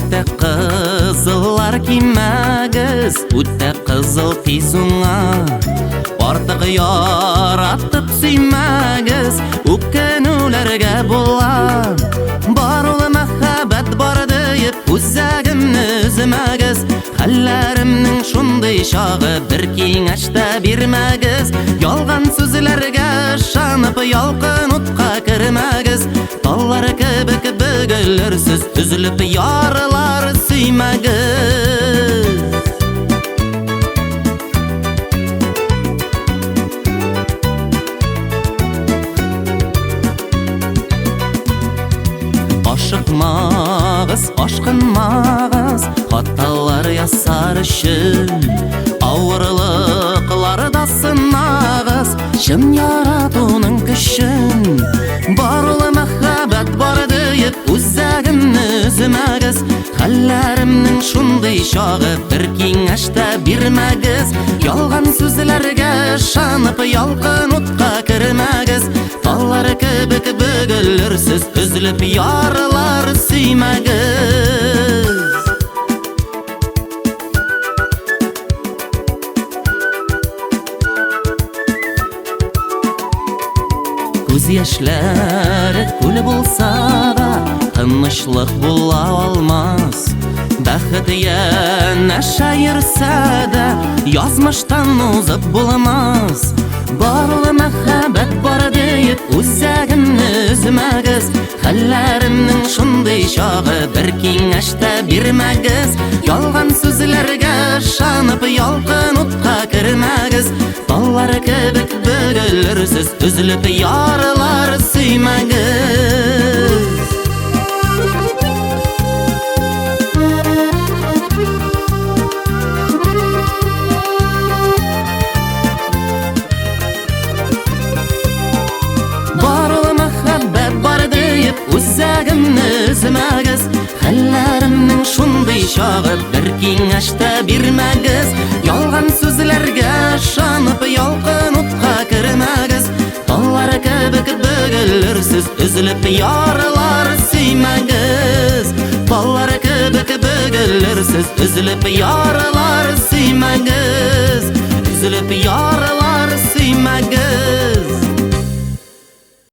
Үтә кызыллар кимәгез, үтә кызыл тизуңа. Артык яратып сөймәгез, үкенүләргә була. Бар ул мәхәббәт бар диеп, үзәгемне өзмәгез. Хәлләремнең шундый чагы, бер киңәш тә бирмәгез. Ялган сүзләргә ышанып, ялкын утка кермәгез. Таллар кебек бөгелерсез, өзелеп ярылар сөймәгез. Ашыкмагыз, ашкынмагыз, хаталар ясар өчен. Авырлыкларда сынагыз, чын яратуның көчен. Бар ул мәхәббәт бар диеп, үзәгемне өзмәгез. Хәлләремнең шундый чагы, бер киңәш тә бирмәгез. Ялган сүзләргә ышанып, ялкын утка кермәгез. Таллар кебек бөгелерсез, өзелеп ярылар сөймәгез. Күз яшьләре күл булса да, тынычлык була алмас. Бәхет янәшә йөрсә дә, язмыштан узып булмас. Бар ул мәхәббәт бар диеп, үзәгемне өзмәгез. Хәлләремнең шундый чагы, бер киңәш тә бирмәгез. Ялган сүзләргә ышанып, ялкын утка кермәгез. Таллар кебек бөгелерсез, өзелеп ярылар сөймәгез. Үзәгемне өзмәгез. Хәлләремнең шундый чагы, бер киңәш тә бирмәгез. Ялган сүзләргә ышанып, ялкын утка кермәгез. Таллар кебек бөгелерсез, өзелеп ярылар сөймәгез. Таллар кебек бөгелерсез, өзелеп ярылар сөймәгез. Өзелеп ярылар сөймәгез.